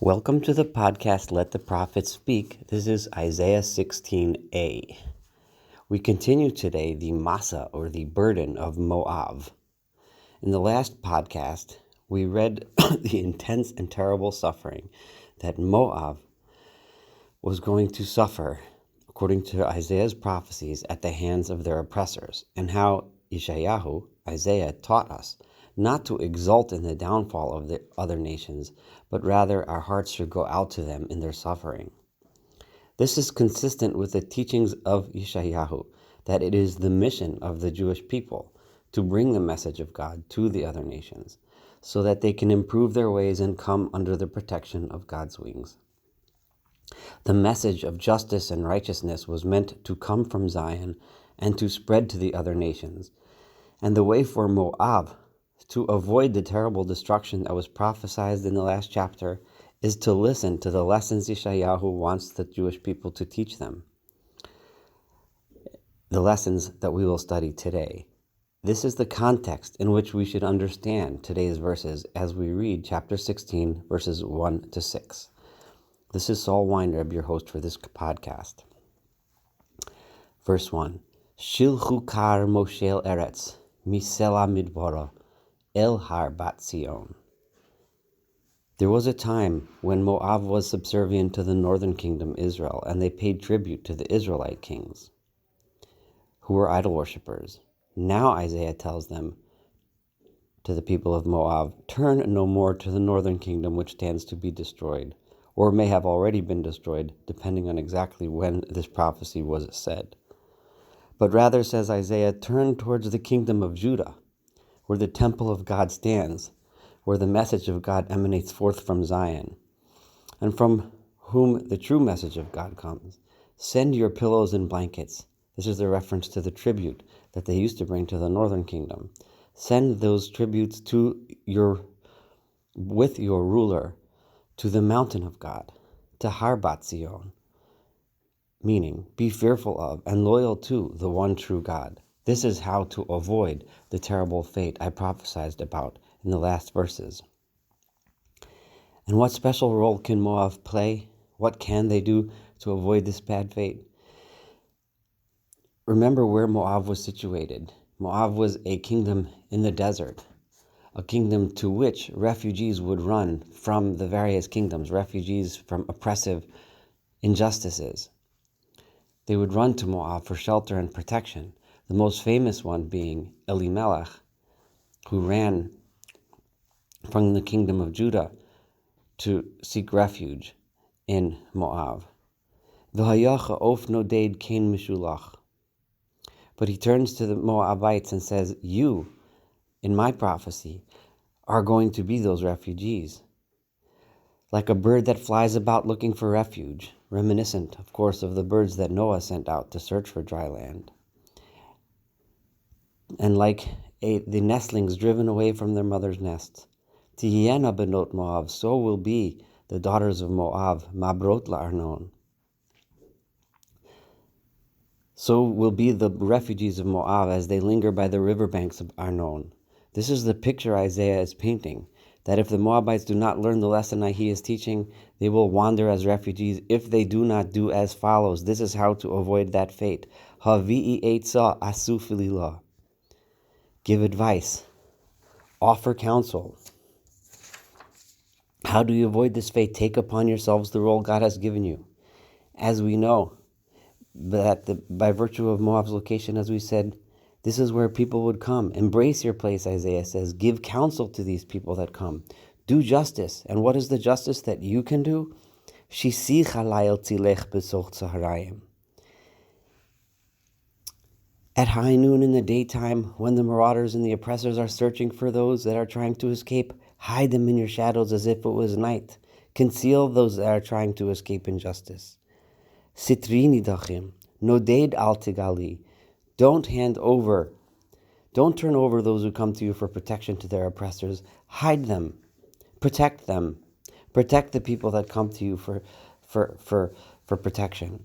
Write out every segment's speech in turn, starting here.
Welcome to the podcast, Let the Prophet Speak. This is Isaiah 16a. We continue today the Masa, or the burden of Moab. In the last podcast, we read the intense and terrible suffering that Moab was going to suffer, according to Isaiah's prophecies, at the hands of their oppressors, and how Isaiah, taught us not to exult in the downfall of the other nations, but rather our hearts should go out to them in their suffering. This is consistent with the teachings of Yeshayahu, that it is the mission of the Jewish people to bring the message of God to the other nations, so that they can improve their ways and come under the protection of God's wings. The message of justice and righteousness was meant to come from Zion and to spread to the other nations. And the way for Moab to avoid the terrible destruction that was prophesied in the last chapter is to listen to the lessons Yeshayahu wants the Jewish people to teach them. The lessons that we will study today. This is the context in which we should understand today's verses as we read chapter 16, verses 1 to 6. This is Saul Weinreb, your host for this podcast. Verse 1. Shilchu kar moshel eretz, misela midbara, el har bat Zion. There was a time when Moab was subservient to the northern kingdom, Israel, and they paid tribute to the Israelite kings, who were idol worshippers. Now Isaiah tells them, to the people of Moab, turn no more to the northern kingdom which stands to be destroyed, or may have already been destroyed, depending on exactly when this prophecy was said. But rather, says Isaiah, turn towards the kingdom of Judah, where the temple of God stands, where the message of God emanates forth from Zion, and from whom the true message of God comes. Send your pillows and blankets. This is the reference to the tribute that they used to bring to the northern kingdom. Send those tributes with your ruler to the mountain of God, to Har Bat Zion, meaning be fearful of and loyal to the one true God. This is how to avoid the terrible fate I prophesied about in the last verses. And what special role can Moab play? What can they do to avoid this bad fate? Remember where Moab was situated. Moab was a kingdom in the desert, a kingdom to which refugees would run from the various kingdoms, refugees from oppressive injustices. They would run to Moab for shelter and protection, the most famous one being Elimelech, who ran from the kingdom of Judah to seek refuge in Moab. V'hayacha of noded kain mishulach. But he turns to the Moabites and says, you, in my prophecy, are going to be those refugees. Like a bird that flies about looking for refuge, reminiscent, of course, of the birds that Noah sent out to search for dry land. And like the nestlings driven away from their mother's nest. Tihiena benot Moab, so will be the daughters of Moab, mabrot la'arnon. So will be the refugees of Moab as they linger by the riverbanks of Arnon. This is the picture Isaiah is painting, that if the Moabites do not learn the lesson that he is teaching, they will wander as refugees if they do not do as follows. This is how to avoid that fate. Havi'i eitzah asu fililah. Give advice. Offer counsel. How do you avoid this fate? Take upon yourselves the role God has given you. As we know, that by virtue of Moab's location, as we said, this is where people would come. Embrace your place, Isaiah says. Give counsel to these people that come. Do justice. And what is the justice that you can do? Shisi chalayel tzilech besoch tzaharayim. At high noon in the daytime, when the marauders and the oppressors are searching for those that are trying to escape, hide them in your shadows as if it was night. Conceal those that are trying to escape injustice. Sitrini dachim, noded al tigali. Don't turn over those who come to you for protection to their oppressors. Hide them. Protect them. Protect the people that come to you for protection.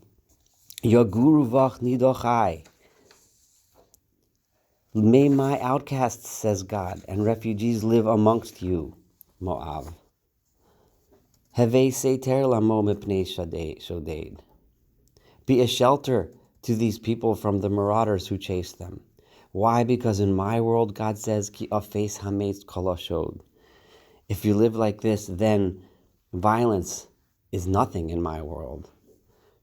Yaguru vach nidochai. May my outcasts, says God, and refugees live amongst you, Moab. Heve seter lamo mipnei shoded. Be a shelter to these people from the marauders who chase them. Why? Because in my world, God says, Ki afes hametz koloshod. If you live like this, then violence is nothing in my world.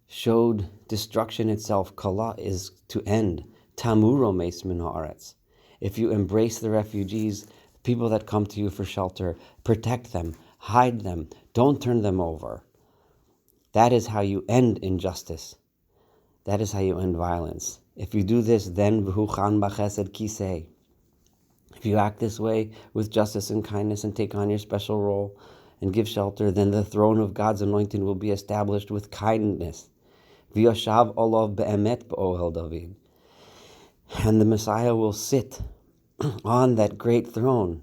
Showed destruction itself, kala is to end. Tamuro mes min haaretz. If you embrace the refugees, people that come to you for shelter, protect them, hide them, don't turn them over. That is how you end injustice. That is how you end violence. If you do this, then v'huchan b'chesed kisei. If you act this way with justice and kindness and take on your special role and give shelter, then the throne of God's anointing will be established with kindness. V'yoshav olav be'emet b'ohel David. And the Messiah will sit on that great throne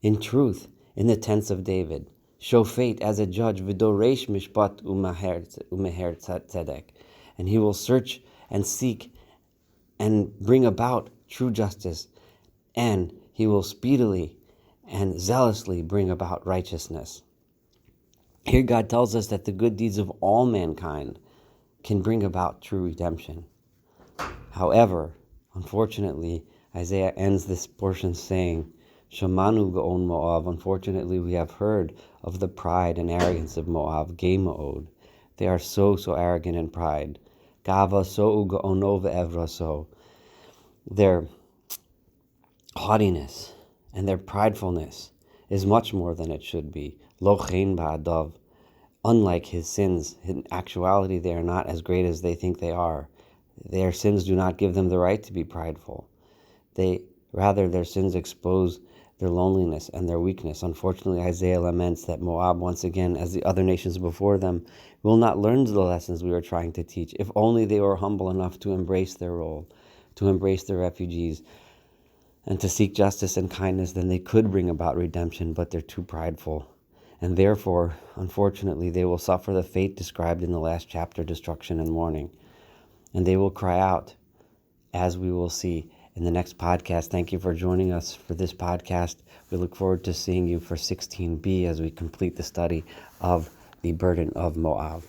in truth in the tents of David. Show fate as a judge, v'doresh mishpat umeher tzedek. And he will search and seek and bring about true justice, and he will speedily and zealously bring about righteousness. Here God tells us that the good deeds of all mankind can bring about true redemption. However, unfortunately, Isaiah ends this portion saying, Shamanu ga'on Moav. Unfortunately, we have heard of the pride and arrogance of Moav, Gei Mo'od. They are so arrogant and pride. Gava so ga'ono ve'evraso. Their haughtiness and their pridefulness is much more than it should be. Lo chen ba'adav. Unlike his sins, in actuality, they are not as great as they think they are. Their sins do not give them the right to be prideful. Rather, their sins expose their loneliness and their weakness. Unfortunately, Isaiah laments that Moab, once again, as the other nations before them, will not learn the lessons we are trying to teach. If only they were humble enough to embrace their role, to embrace the refugees, and to seek justice and kindness, then they could bring about redemption, but they're too prideful. And therefore, unfortunately, they will suffer the fate described in the last chapter, destruction and mourning. And they will cry out, as we will see in the next podcast. Thank you for joining us for this podcast. We look forward to seeing you for 16b as we complete the study of the burden of Moab.